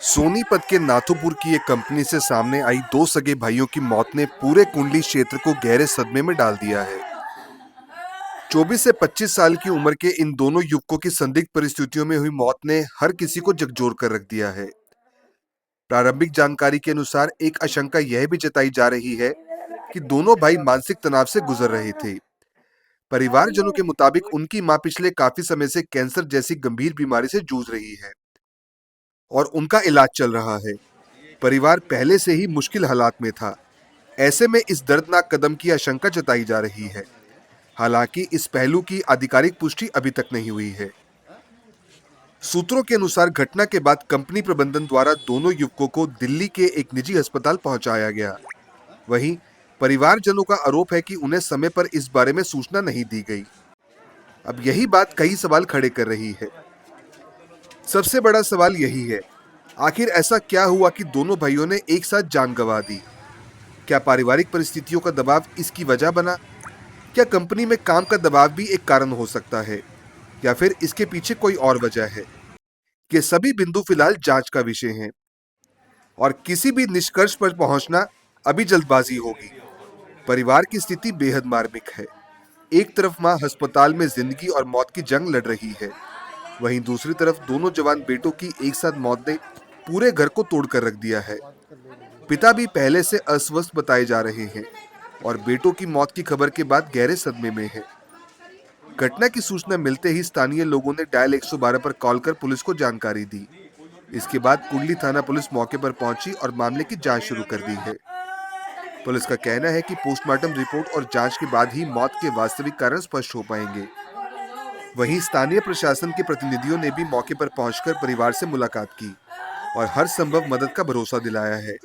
सोनीपत के नाथोपुर की एक कंपनी से सामने आई दो सगे भाइयों की मौत ने पूरे कुंडली क्षेत्र को गहरे सदमे में डाल दिया है। 24 से 25 साल की उम्र के इन दोनों युवकों की संदिग्ध परिस्थितियों में हुई मौत ने हर किसी को झकझोर कर रख दिया है। प्रारंभिक जानकारी के अनुसार एक आशंका यह भी जताई जा रही है कि दोनों भाई मानसिक तनाव से गुजर रहे थे। परिवारजनों के मुताबिक उनकी मां पिछले काफी समय से कैंसर जैसी गंभीर बीमारी से जूझ रही है और उनका इलाज चल रहा है। परिवार पहले से ही मुश्किल हालात में था। ऐसे में इस दर्दनाक कदम की आशंका जताई जा रही है। हालांकि इस पहलू की आधिकारिक पुष्टि अभी तक नहीं हुई है। सूत्रों के अनुसार घटना के बाद कंपनी प्रबंधन द्वारा दोनों युवकों को दिल्ली के एक निजी अस्पताल पहुंचाया गया। वहीं परिवारजनों का आरोप है कि उन्हें समय पर इस बारे में सूचना नहीं दी गई। अब यही बात कई सवाल खड़े कर रही है। सबसे बड़ा सवाल यही है, आखिर ऐसा क्या हुआ कि दोनों भाइयों ने एक साथ जान गंवा दी? क्या पारिवारिक परिस्थितियों का दबाव इसकी वजह बना? क्या कंपनी में काम का दबाव भी एक कारण हो सकता है, या फिर इसके पीछे कोई और वजह है? ये सभी बिंदु फिलहाल जांच का विषय हैं और किसी भी निष्कर्ष पर पहुंचना अभी जल्दबाजी होगी। परिवार की स्थिति बेहद मार्मिक है। एक तरफ मां अस्पताल में जिंदगी और मौत की जंग लड़ रही है, वहीं दूसरी तरफ दोनों जवान बेटों की एक साथ मौत ने पूरे घर को तोड़कर रख दिया है। पिता भी पहले से अस्वस्थ बताए जा रहे हैं और बेटों की मौत की खबर के बाद गहरे सदमे में है। घटना की सूचना मिलते ही स्थानीय लोगों ने डायल 112 पर कॉल कर पुलिस को जानकारी दी। इसके बाद कुंडली थाना पुलिस मौके पर पहुंची और मामले की जांच शुरू कर दी है। पुलिस का कहना है कि पोस्टमार्टम रिपोर्ट और जांच के बाद ही मौत के वास्तविक कारण स्पष्ट हो पाएंगे। वहीं स्थानीय प्रशासन के प्रतिनिधियों ने भी मौके पर पहुंचकर परिवार से मुलाकात की और हर संभव मदद का भरोसा दिलाया है।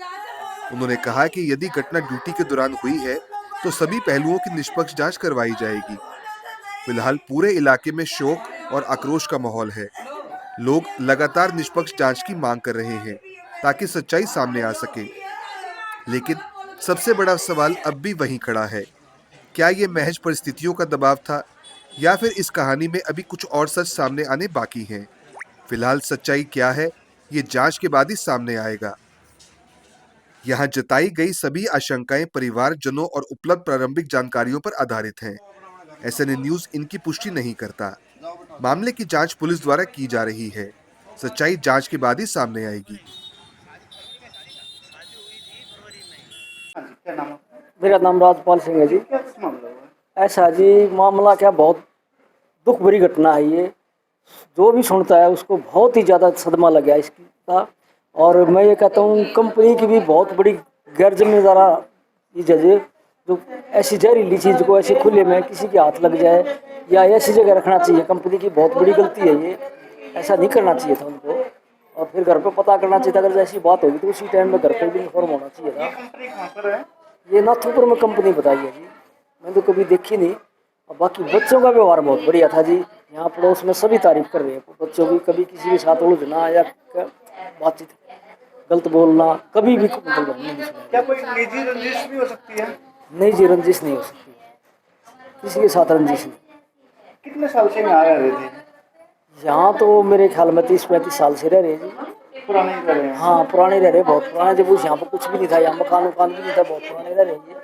उन्होंने कहा कि यदि घटना ड्यूटी के दौरान हुई है तो सभी पहलुओं की निष्पक्ष जांच करवाई जाएगी। फिलहाल पूरे इलाके में शोक और आक्रोश का माहौल है। लोग लगातार निष्पक्ष जांच की मांग कर रहे हैं ताकि सच्चाई सामने आ सके। लेकिन सबसे बड़ा सवाल अब भी वहीं खड़ा है, क्या ये महज परिस्थितियों का दबाव था या फिर इस कहानी में अभी कुछ और सच सामने आने बाकी हैं? फिलहाल सच्चाई क्या है, ये जांच के बाद ही सामने आएगा। यहाँ जताई गई सभी आशंकाएं परिवारजनों और उपलब्ध प्रारंभिक जानकारियों पर आधारित हैं। एसएनए न्यूज इनकी पुष्टि नहीं करता। मामले की जांच पुलिस द्वारा की जा रही है। सच्चाई जांच के बाद ही सामने आएगी। क्या नाम है? मेरा नाम राजपाल सिंह है जी। क्या मामला हुआ? ऐसा जी, मामला क्या, बहुत दुख भरी घटना है ये। जो भी सुनता है उसको बहुत ही ज़्यादा सदमा लग गया इसकी का। और मैं ये कहता हूँ कंपनी की भी बहुत बड़ी गैर जिम्मेदारा चीज़ है ये, जो ऐसी जहरीली चीज़ को ऐसे खुले में किसी के हाथ लग जाए या ऐसी जगह रखना चाहिए। कंपनी की बहुत बड़ी गलती है ये, ऐसा नहीं करना चाहिए था उनको। और फिर घर पे पता करना चाहिए था, अगर ऐसी बात होगी तो उसी टाइम में घर पे भी इन्फॉर्म होना चाहिए था। कंपनी कहाँ पर है? ये नाथुपुर में कंपनी बताई है जी, मैंने तो कभी देखी नहीं। और बाकी बच्चों का व्यवहार बहुत बढ़िया था जी। यहाँ पड़ोस में सभी तारीफ कर रहे हैं बच्चों की। कभी किसी के साथ उलझना या बातचीत गलत बोलना कभी भी मतलब नहीं सुना। क्या कोई निजी रंजिश भी हो सकती है? नहीं जी, रंजिश नहीं हो सकती, किसी के साथ रंजिश नहीं। कितने साल से यहाँ रह रहे थे? यहाँ तो मेरे ख्याल में 30-35 साल से रह रहे हैं जी। पुराने ही रह रहे हैं? हाँ, पुराने रह रहे, बहुत पुराने। जब उस यहाँ पर कुछ भी नहीं था, यहाँ मकान वकान भी नहीं था, बहुत पुराने रह रहे हैं।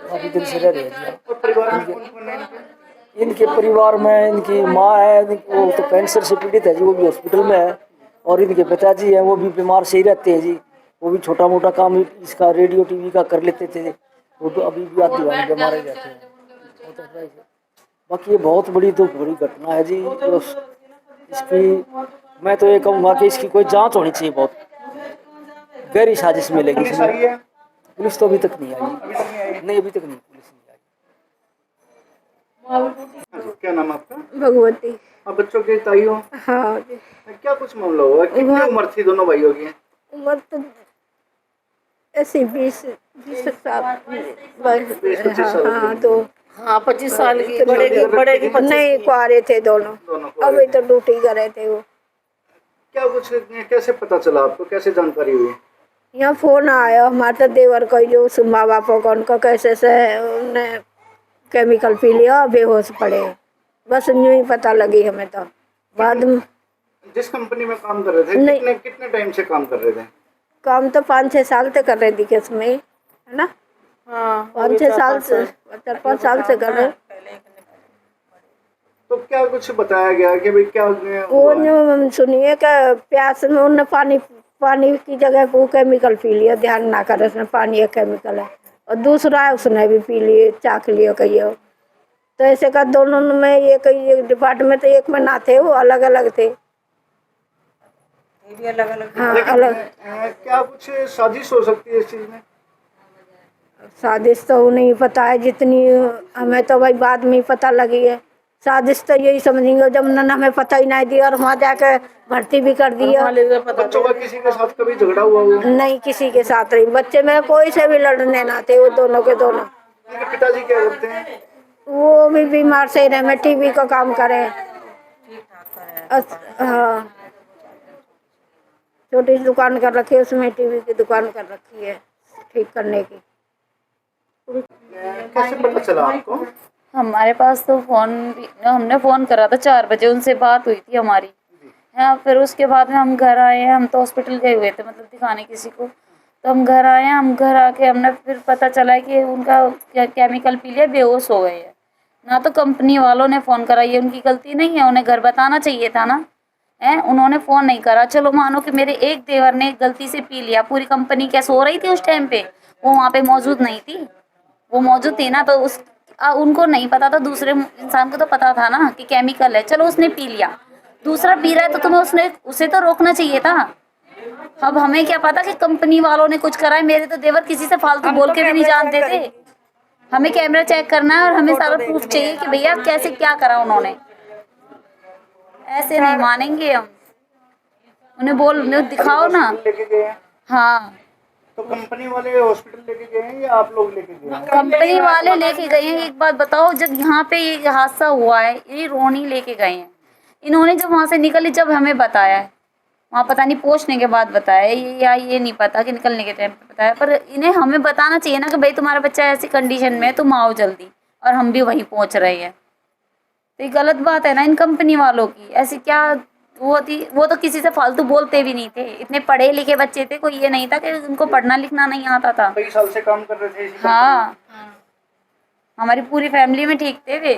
काफी दिन से रह रहे हैं जी। और परिवार में कौन कौन है इनके? इनके परिवार में इनकी माँ है, वो तो कैंसर से पीड़ित है जी, वो भी हॉस्पिटल में है। और इनके पिताजी हैं, वो भी बीमार से ही रहते हैं जी। वो भी छोटा मोटा काम इसका रेडियो टीवी का कर लेते थे। वो तो अभी भी आदि वाले बीमार ही रहते हैं। बाकी ये बहुत बड़ी तो बड़ी घटना है जी। तो इसकी मैं तो ये कहूँगा कि इसकी कोई जांच होनी चाहिए। बहुत गहरी साजिश मिलेगी पुलिस आई इसमें। है? पुलिस तो अभी तक नहीं आई। अभी तक नहीं आई? नहीं, अभी तक नहीं, पुलिस नहीं आई। क्या नाम है आपका? भगवती। आप बच्चों के ताई हो? हाँ जी। क्या कुछ मामला हुआ? कितनी उम्र थी दोनों भाइयों की? उम्र तो ऐसे 20 साल। 20-25 हाँ साल हाँ, की। तो हाँ 25 साल की बड़े की 25 नहीं कुआरे थे दोनों। दोनों को? अभी तो ड्यूटी कर रहे थे वो। क्या कुछ कैसे पता चला आपको? कैसे जानकारी हुई? यहाँ फोन आया हमारे तो देवर को, जो उस माँ बापों को, उनको कैसे से उन्हें केमिकल पी लिया, बेहोश पड़े। बस यूँ ही पता लगी हमें तो। बाद में जिस कंपनी में काम कर रहे थे नहीं। कितने कितने टाइम से काम कर रहे थे? काम तो 5-6 साल से कर रहे थी केस में, है ना? हाँ 5-6 साल से, 4-5 साल से कर रहे। तो क्या कुछ बताया गया कि भाई क्या वो हुआ है? जो सुनिए कि प्यास में उन्होंने पानी की जगह वो केमिकल पी लिया, ध्यान ना करे उसने पानी एक केमिकल है, और दूसरा है उसने भी पी लिए, चाख लिया कहियो। तो ऐसे का दोनों में एक डिपार्टमेंट तो एक में ना थे, वो अलग अलग थे। हाँ लेकिन अलग। क्या कुछ साजिश हो सकती है इस चीज में? साजिश तो नहीं पता है, जितनी हमें तो भाई बाद में ही पता लगी है। साजिश तो यही समझेंगे जब न हमें पता ही नहीं दिया और वहाँ जाकर भर्ती भी कर दिया। बच्चों का किसी के साथ कभी झगड़ा हुआ हो? नहीं, किसी के साथ नहीं, बच्चे में कोई से भी लड़ने ना थे, वो दोनों के दोनों। उनके पिताजी क्या करते हैं? वो भी बीमार से रहे, में टीवी का काम करे। हाँ, छोटी सी दुकान कर रखी है, उसमें टीवी की दुकान कर रखी है ठीक करने की। कैसे पता चला आपको? हमारे पास तो हमने फ़ोन करा था 4 बजे, उनसे बात हुई थी हमारी। हाँ, फिर उसके बाद में हम घर आए हैं, हम तो हॉस्पिटल गए हुए थे मतलब दिखाने किसी को। तो हम घर आए हैं, हम घर आके हमने फिर पता चला कि उनका क्या केमिकल पी लिया, बेहोश हो गए हैं। ना तो कंपनी वालों ने फ़ोन करा, ये उनकी गलती नहीं है, उन्हें घर बताना चाहिए था ना, है उन्होंने फ़ोन नहीं करा। चलो मानो कि मेरे एक देवर ने गलती से पी लिया, पूरी कंपनी क्या सो रही थी उस टाइम पे? वो वहाँ पे मौजूद नहीं थी, वो मौजूद थी ना, तो उनको नहीं पता था, दूसरे इंसान को तो पता था ना कि केमिकल है। चलो उसने पी लिया, दूसरा पी रहा है तो तुम्हें उसे तो रोकना चाहिए था। अब हमें क्या पता कि कंपनी वालों ने कुछ करा है। मेरे तो देवर किसी से फालतू बोल के भी नहीं जानते थे। हमें कैमरा चेक करना है और हमें सारा प्रूफ चाहिए कि भैया कैसे क्या करा उन्होंने। ऐसे नहीं मानेंगे हम, उन्हें दिखाओ ना। लेके गए हैं? हाँ, तो कंपनी वाले हॉस्पिटल लेके गए हैं या आप लोग लेके गए हैं? कंपनी वाले लेके गए हैं। एक बात बताओ, जब यहाँ पे ये हादसा हुआ है, ये रोनी लेके गए हैं। इन्होंने जब वहाँ से निकली, जब हमें बताया है, वहाँ पता नहीं पहुँचने के बाद बताया ये नहीं पता कि निकलने के टाइम पे बताया, पर इन्हें हमें बताना चाहिए ना कि भाई तुम्हारा बच्चा ऐसी कंडीशन में है, तुम आओ जल्दी, और हम भी वहीं पहुँच रहे हैं। तो ये गलत बात है ना इन कंपनी वालों की। ऐसी क्या वो तो किसी से फालतू बोलते भी नहीं थे, इतने पढ़े लिखे बच्चे थे, कोई ये नहीं था कि उनको पढ़ना लिखना नहीं आता था। कई साल से काम कर रहे थे इसी हाँ, हमारी पूरी फैमिली में ठीक थे वे।